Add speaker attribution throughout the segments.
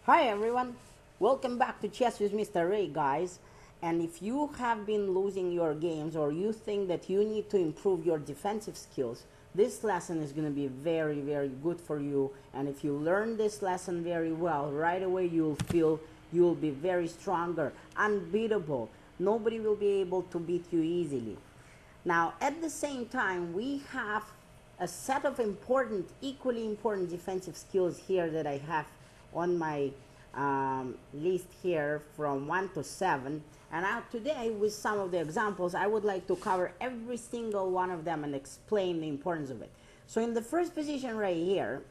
Speaker 1: Hi everyone, welcome back to Chess with Mr. Ray, guys. And if you have been losing your games or you think that you need to improve your defensive skills, this lesson is going to be very, very good for you. And if you learn this lesson very well, right away you'll feel you'll be very stronger, unbeatable. Nobody will be able to beat you easily. Now, at the same time, we have a set of important, equally important defensive skills here that I have on my list here from 1 to 7. And now today, with some of the examples, I would like to cover every single one of them and explain the importance of it. So in the first position right here,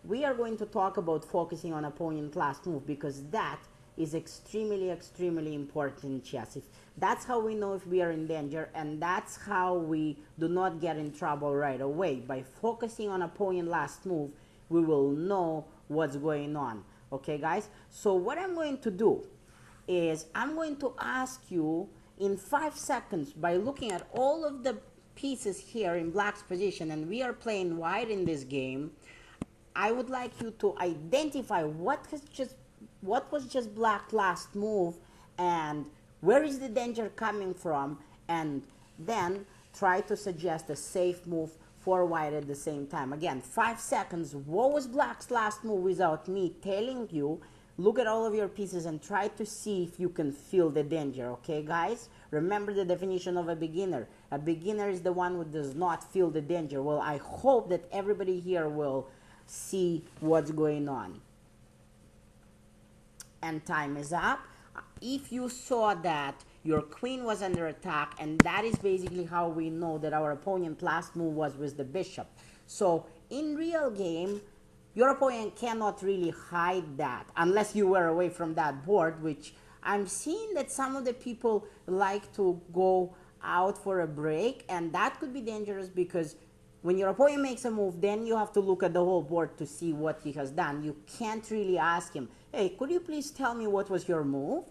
Speaker 1: we are going to talk about focusing on opponent last move, because that is extremely important in chess. That's how we know if we are in danger, and that's how we do not get in trouble right away. By focusing on opponent last move, we will know what's going on. Okay, guys? So what I'm going to do is I'm going to ask you in 5 seconds, by looking at all of the pieces here in black's position, and we are playing white in this game, I would like you to identify what was just black last move and where is the danger coming from, and then try to suggest a safe move for white at the same time. Again, 5 seconds. What was black's last move without me telling you? Look at all of your pieces and try to see if you can feel the danger, okay, guys? Remember the definition of a beginner. A beginner is the one who does not feel the danger. Well, I hope that everybody here will see what's going on. And time is up. If you saw that your queen was under attack, and that is basically how we know that our opponent last move was with the bishop. So in real game, your opponent cannot really hide that unless you were away from that board, which I'm seeing that some of the people like to go out for a break, and that could be dangerous because when your opponent makes a move, then you have to look at the whole board to see what he has done. You can't really ask him, hey, could you please tell me what was your move?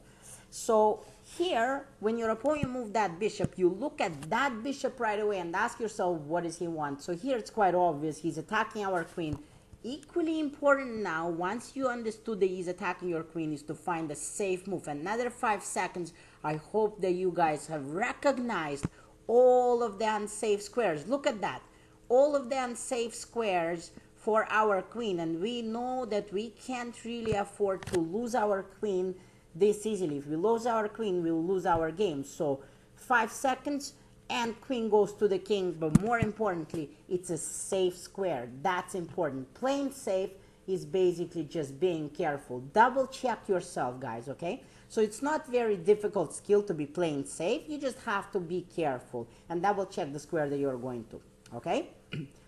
Speaker 1: So here, when your opponent moved that bishop, you look at that bishop right away and ask yourself, what does he want? So here it's quite obvious. He's attacking our queen. Equally important now, once you understood that he's attacking your queen, is to find a safe move. Another 5 seconds. I hope that you guys have recognized all of the unsafe squares. Look at that. All of the unsafe squares for our queen, and we know that we can't really afford to lose our queen this easily. If we lose our queen, we'll lose our game. So 5 seconds and queen goes to the king, but more importantly, it's a safe square. That's important. Playing safe is basically just being careful. Double check yourself, guys, okay? So it's not very difficult skill to be playing safe. You just have to be careful and double check the square that you're going to. Okay?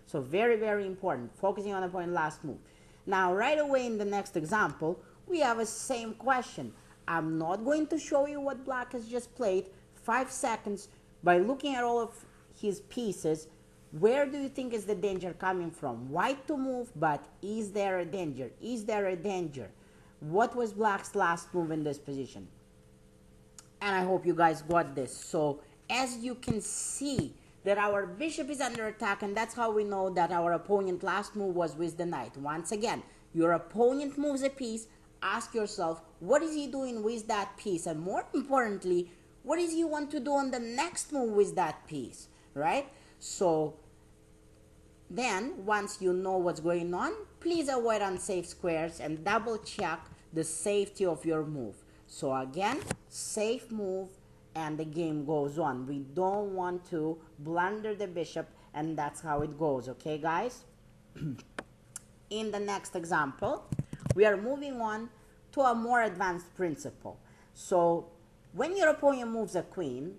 Speaker 1: So very important. Focusing on the point last move. Now, right away in the next example, we have a same question. I'm not going to show you what black has just played. 5 seconds. By looking at all of his pieces, where do you think is the danger coming from? White to move, but is there a danger? Is there a danger? What was black's last move in this position? And I hope you guys got this. So, as you can see, that our bishop is under attack, and that's how we know that our opponent last move was with the knight. Once again, your opponent moves a piece, ask yourself, what is he doing with that piece? And more importantly, what does he want to do on the next move with that piece, right? So then, once you know what's going on, please avoid unsafe squares and double check the safety of your move. So again, safe move, and the game goes on. We don't want to blunder the bishop, and that's how it goes, okay, guys? In the next example, we are moving on to a more advanced principle. So when your opponent moves a queen,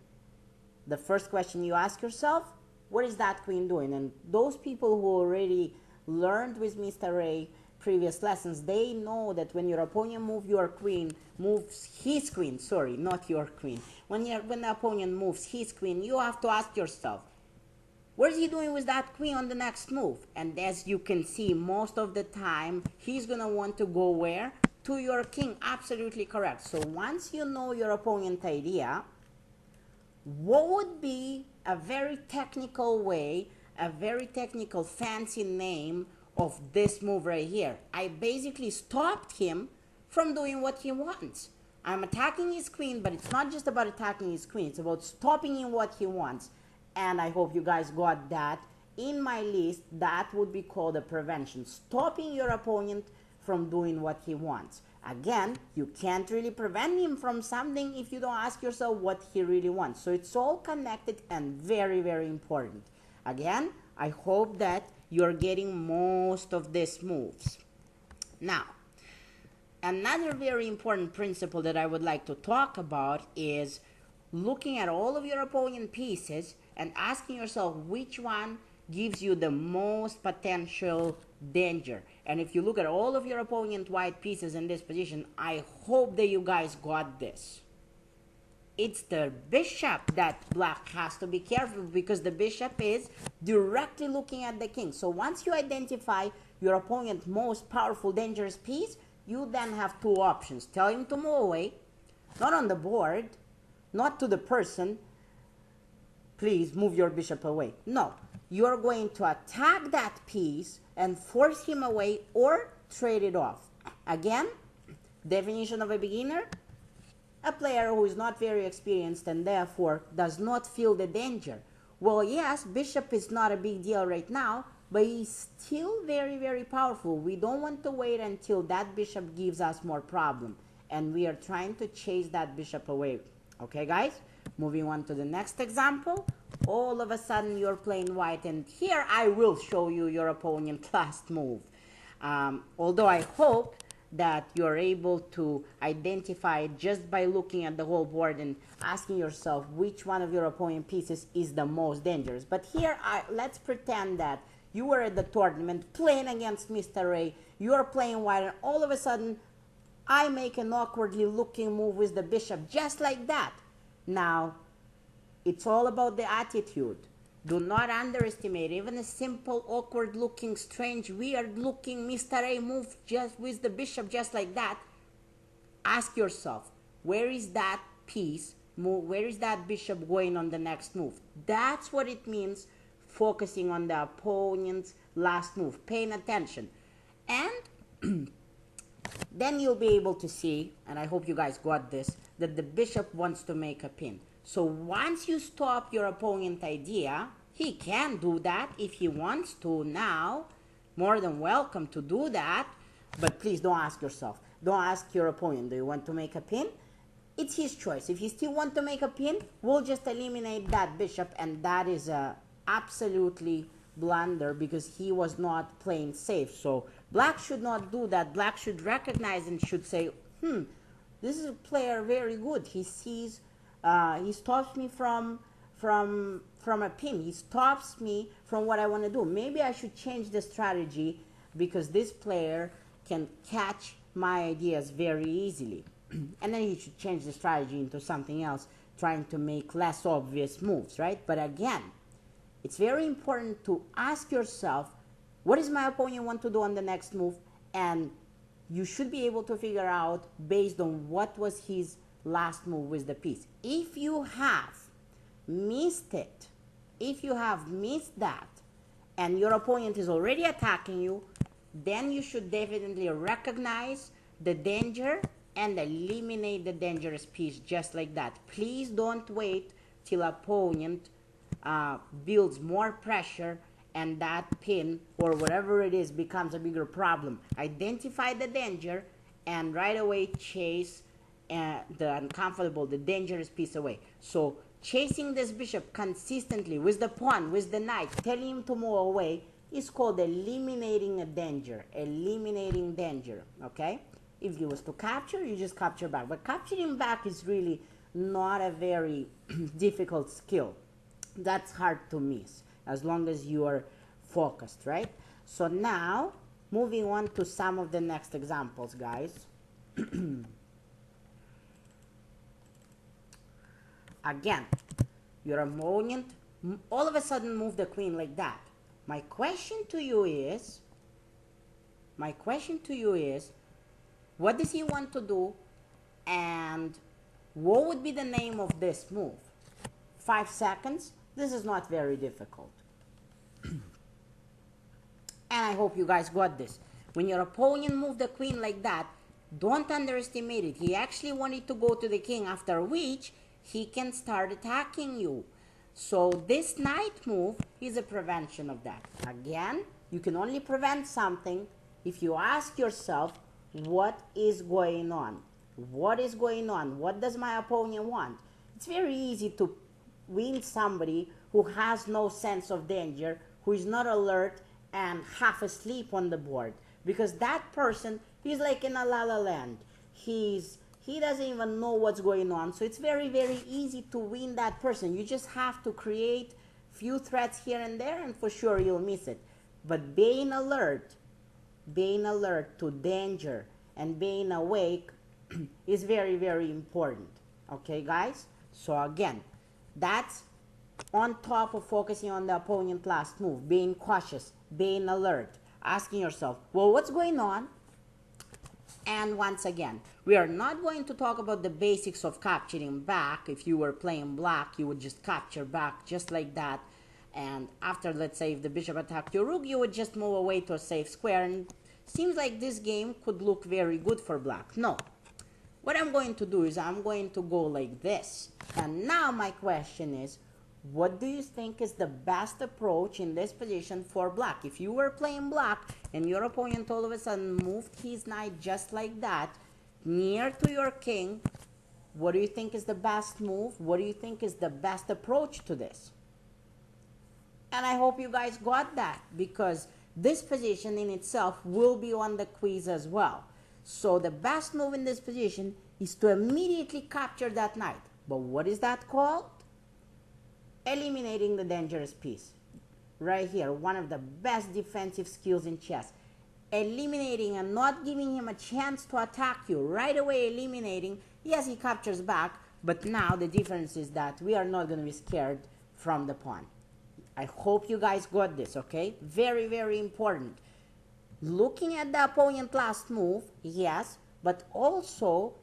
Speaker 1: the first question you ask yourself, what is that queen doing? And those people who already learned with Mr. Ray previous lessons, they know that when your opponent moves his queen, sorry, not your queen. When the opponent moves his queen, you have to ask yourself, what is he doing with that queen on the next move? And as you can see, most of the time, he's going to want to go where? To your king. Absolutely correct. So once you know your opponent's idea, what would be a very technical way, a very technical fancy name of this move right here. I basically stopped him from doing what he wants. I'm attacking his queen, but it's not just about attacking his queen. It's about stopping him what he wants. And I hope you guys got that. In my list, that would be called a prevention. Stopping your opponent from doing what he wants. Again, you can't really prevent him from something if you don't ask yourself what he really wants. So it's all connected and very, very important. Again, I hope that you're getting most of these moves. Now, another very important principle that I would like to talk about is looking at all of your opponent pieces and asking yourself which one gives you the most potential danger. And if you look at all of your opponent white pieces in this position, I hope that you guys got this. It's the bishop that black has to be careful, because the bishop is directly looking at the king. So once you identify your opponent's most powerful dangerous piece, you then have two options. Tell him to move away, not on the board, not to the person, please move your bishop away. No, you're going to attack that piece and force him away or trade it off. Again, definition of a beginner: a player who is not very experienced and therefore does not feel the danger. Well, yes, bishop is not a big deal right now, but he's still very, very powerful. We don't want to wait until that bishop gives us more problem, and we are trying to chase that bishop away. Okay, guys? Moving on to the next example. All of a sudden, you're playing white, and here I will show you your opponent's last move. Although I hope that you're able to identify just by looking at the whole board and asking yourself which one of your opponent pieces is the most dangerous. But here, let's pretend that you were at the tournament playing against Mr. A. You're playing white, and all of a sudden, I make an awkwardly looking move with the bishop, just like that. Now, it's all about the attitude. Do not underestimate even a simple, awkward looking, strange, weird looking Mr. A move just with the bishop, just like that. Ask yourself, where is that piece, where is that bishop going on the next move? That's what it means, focusing on the opponent's last move, paying attention. And then you'll be able to see, and I hope you guys got this, that the bishop wants to make a pin. So once you stop your opponent's idea, he can do that if he wants to now. More than welcome to do that. But please don't ask yourself. Don't ask your opponent, do you want to make a pin? It's his choice. If he still wants to make a pin, we'll just eliminate that bishop, and that is a absolutely blunder because he was not playing safe. So black should not do that. Black should recognize and should say, this is a player very good. He sees, he stops me from a pin. He stops me from what I want to do. Maybe I should change the strategy because this player can catch my ideas very easily. And then he should change the strategy into something else, trying to make less obvious moves, right? But again, it's very important to ask yourself, what does my opponent want to do on the next move? And you should be able to figure out based on what was his last move with the piece. If you have missed it, if you have missed that, and your opponent is already attacking you, then you should definitely recognize the danger and eliminate the dangerous piece just like that. Please don't wait till opponent builds more pressure and that pin or whatever it is becomes a bigger problem. Identify the danger and right away chase the uncomfortable, the dangerous piece away. So chasing this bishop consistently with the pawn, with the knight, telling him to move away is called eliminating a danger. Eliminating danger, okay? If you was to capture, you just capture back. But capturing back is really not a very difficult skill. That's hard to miss as long as you are focused, right? So now, moving on to some of the next examples, guys. Again, your opponent all of a sudden move the queen like that. My question to you is, what does he want to do, and what would be the name of this move? 5 seconds. This is not very difficult. And I hope you guys got this. When your opponent moved the queen like that, don't underestimate it. He actually wanted to go to the king, after which he can start attacking you. So this knight move is a prevention of that. Again, you can only prevent something if you ask yourself, what is going on? What is going on? What does my opponent want? It's very easy to win somebody who has no sense of danger, who is not alert and half asleep on the board, because that person is like in a la la land. He doesn't even know what's going on. So it's very, very easy to win that person. You just have to create few threats here and there, and for sure you'll miss it. But being alert to danger and being awake is very, very important. Okay, guys? So again, that's on top of focusing on the opponent's last move, being cautious, being alert, asking yourself, well, what's going on? And once again, we are not going to talk about the basics of capturing back. If you were playing black, you would just capture back just like that. And after, let's say, if the bishop attacked your rook, you would just move away to a safe square. And seems like this game could look very good for black. No. What I'm going to do is I'm going to go like this. And now my question is, what do you think is the best approach in this position for black? If you were playing black and your opponent all of a sudden moved his knight just like that, near to your king, what do you think is the best move? What do you think is the best approach to this? And I hope you guys got that, because this position in itself will be on the quiz as well. So the best move in this position is to immediately capture that knight. But what is that called? Eliminating the dangerous piece. Right here, one of the best defensive skills in chess. Eliminating and not giving him a chance to attack you. Right away eliminating. Yes, he captures back, but now the difference is that we are not going to be scared from the pawn. I hope you guys got this, okay? Very, very important. Looking at the opponent's last move, yes, but also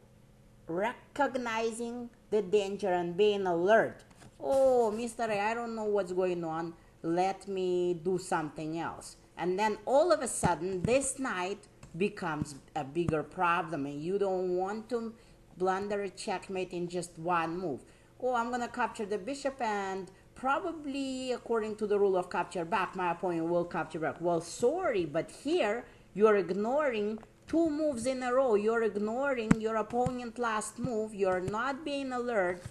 Speaker 1: recognizing the danger and being alert. Oh, Mr. A, I don't know what's going on. Let me do something else. And then all of a sudden, this knight becomes a bigger problem, and you don't want to blunder a checkmate in just one move. Oh, I'm going to capture the bishop, and probably, according to the rule of capture back, my opponent will capture back. Well, sorry, but here you're ignoring two moves in a row. You're ignoring your opponent's last move. You're not being alert.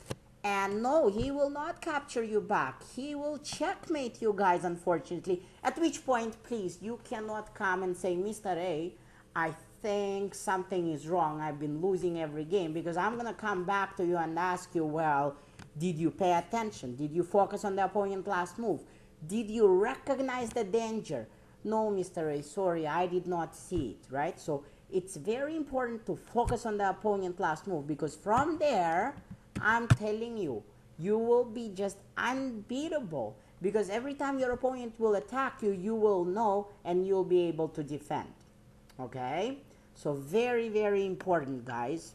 Speaker 1: And no, he will not capture you back. He will checkmate you guys, unfortunately. At which point, please, you cannot come and say, Mr. A, I think something is wrong. I've been losing every game, because I'm going to come back to you and ask you, well, did you pay attention? Did you focus on the opponent's last move? Did you recognize the danger? No, Mr. A, sorry, I did not see it, right? So it's very important to focus on the opponent's last move, because from there, I'm telling you, you will be just unbeatable, because every time your opponent will attack you, you will know and you'll be able to defend. Okay? So very, very important, guys.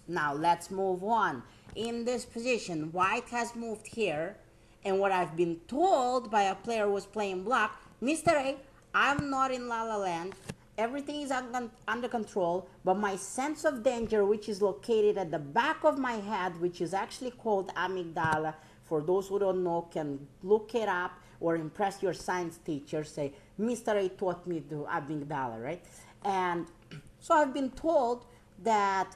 Speaker 1: Now let's move on. In this position, white has moved here, and what I've been told by a player who was playing black, Mr. A, I'm not in La La Land. Everything is under control, but my sense of danger, which is located at the back of my head, which is actually called amygdala, for those who don't know, can look it up or impress your science teacher, say, Mr. A taught me the amygdala, right? And so I've been told that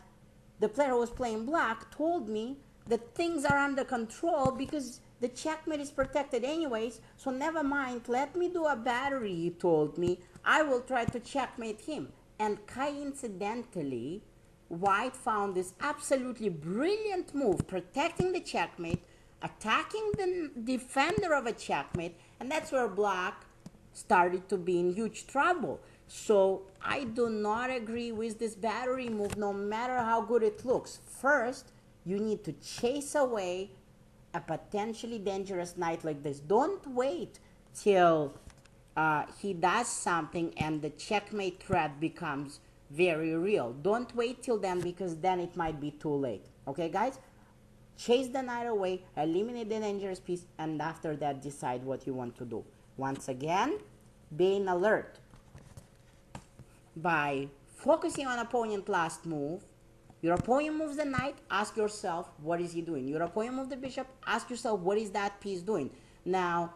Speaker 1: the player who was playing black told me that things are under control because the checkmate is protected anyways, so never mind, let me do a battery, he told me. I will try to checkmate him. And coincidentally, white found this absolutely brilliant move, protecting the checkmate, attacking the defender of a checkmate, and that's where black started to be in huge trouble. So I do not agree with this battery move, no matter how good it looks. First, you need to chase away a potentially dangerous knight like this. Don't wait till he does something and the checkmate threat becomes very real. Don't wait till then, because then it might be too late. Okay, guys? Chase the knight away, eliminate the dangerous piece, and after that decide what you want to do. Once again, being alert. By focusing on opponent last move, your opponent moves the knight, ask yourself, what is he doing? Your opponent moves the bishop, ask yourself, what is that piece doing? Now,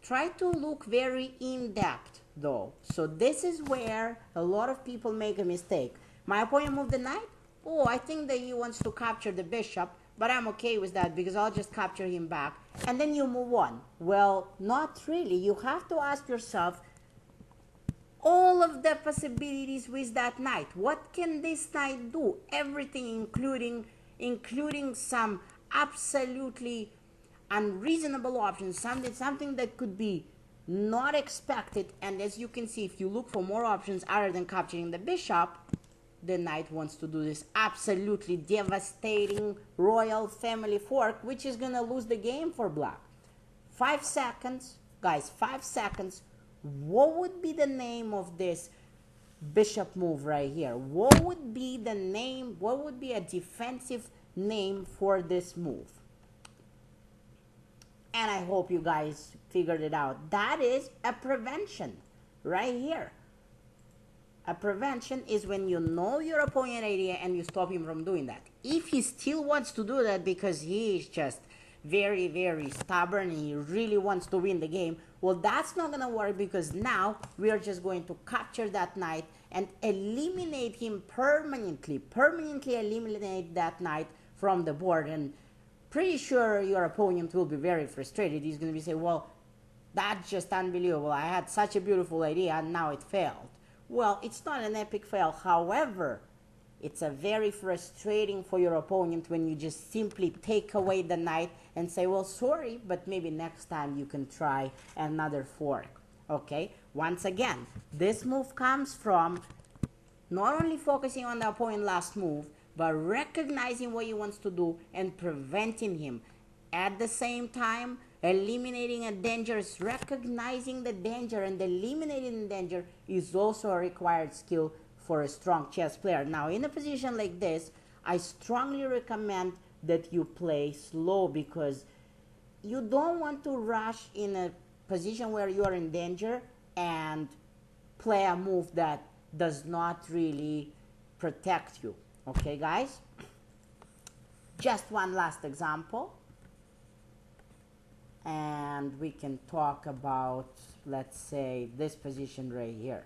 Speaker 1: try to look very in-depth though. So this is where a lot of people make a mistake. My opponent moved the knight. Oh, I think that he wants to capture the bishop, but I'm okay with that because I'll just capture him back. And then you move on. Well, not really. You have to ask yourself all of the possibilities with that knight. What can this knight do? Everything, including some absolutely unreasonable options, something that could be not expected. And as you can see, if you look for more options other than capturing the bishop, the knight wants to do this absolutely devastating royal family fork, which is gonna lose the game for black. 5 seconds, guys, 5 seconds. What would be the name of this bishop move right here? What would be the name, what would be a defensive name for this move? And I hope you guys figured it out. That is a prevention right here. A prevention is when you know your opponent's idea and you stop him from doing that. If he still wants to do that because he is just very, very stubborn and he really wants to win the game, well, that's not going to work because now we are just going to capture that knight and eliminate him permanently eliminate that knight from the board. And pretty sure your opponent will be very frustrated. He's going to be saying, well, that's just unbelievable. I had such a beautiful idea and now it failed. Well, it's not an epic fail. However, it's a very frustrating for your opponent when you just simply take away the knight and say, well, sorry, but maybe next time you can try another fork. Okay? Once again, this move comes from not only focusing on the opponent's last move, but recognizing what he wants to do and preventing him. At the same time, eliminating a danger is recognizing the danger, and eliminating the danger is also a required skill for a strong chess player. Now, in a position like this, I strongly recommend that you play slow because you don't want to rush in a position where you are in danger and play a move that does not really protect you. Okay, guys? Just one last example. And we can talk about, let's say, this position right here.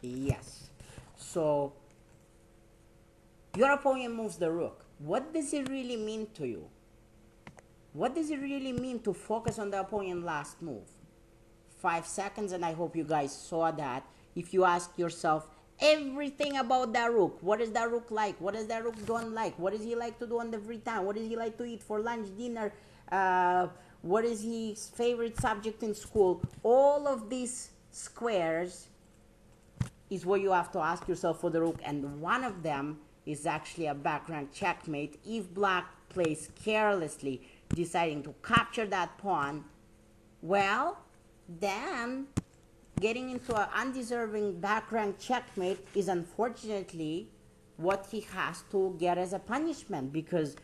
Speaker 1: Yes. So, your opponent moves the rook. What does it really mean to you? What does it really mean to focus on the opponent's last move? 5 seconds, and I hope you guys saw that. If you ask yourself everything about that rook, what is that rook like? What does that rook don't like? What does he like to do on the free time? What does he like to eat for lunch, dinner? What is his favorite subject in school? All of these squares is what you have to ask yourself for the rook, and one of them is actually a back rank checkmate. If black plays carelessly, deciding to capture that pawn, well, then getting into an undeserving back rank checkmate is unfortunately what he has to get as a punishment, because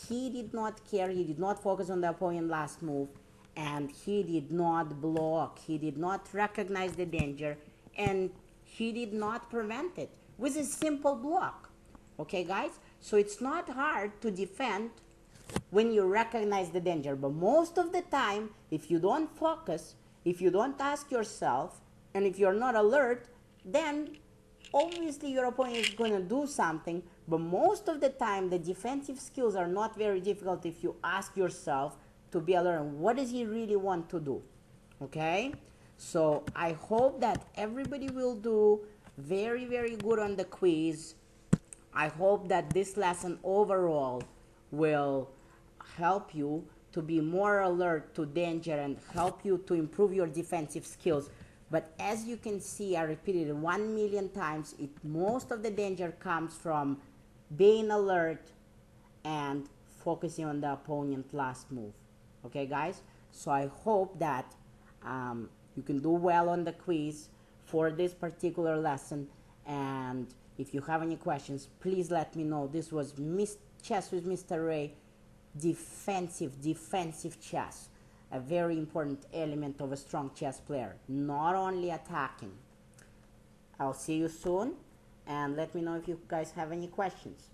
Speaker 1: he did not care, he did not focus on the opponent's last move, and he did not block, he did not recognize the danger, and he did not prevent it with a simple block. Okay, guys? So it's not hard to defend when you recognize the danger, but most of the time, if you don't focus, if you don't ask yourself, and if you're not alert, then obviously your opponent is going to do something, but most of the time the defensive skills are not very difficult if you ask yourself to be alert. What does he really want to do? Okay? So I hope that everybody will do very, very good on the quiz. I hope that this lesson overall will help you to be more alert to danger and help you to improve your defensive skills. But as you can see, I repeated it 1,000,000 times, most of the danger comes from being alert and focusing on the opponent's last move. Okay, guys? So I hope that you can do well on the quiz for this particular lesson. And if you have any questions, please let me know. This was Chess with Mr. Ray. defensive chess. A very important element of a strong chess player, not only attacking. I'll see you soon, and let me know if you guys have any questions.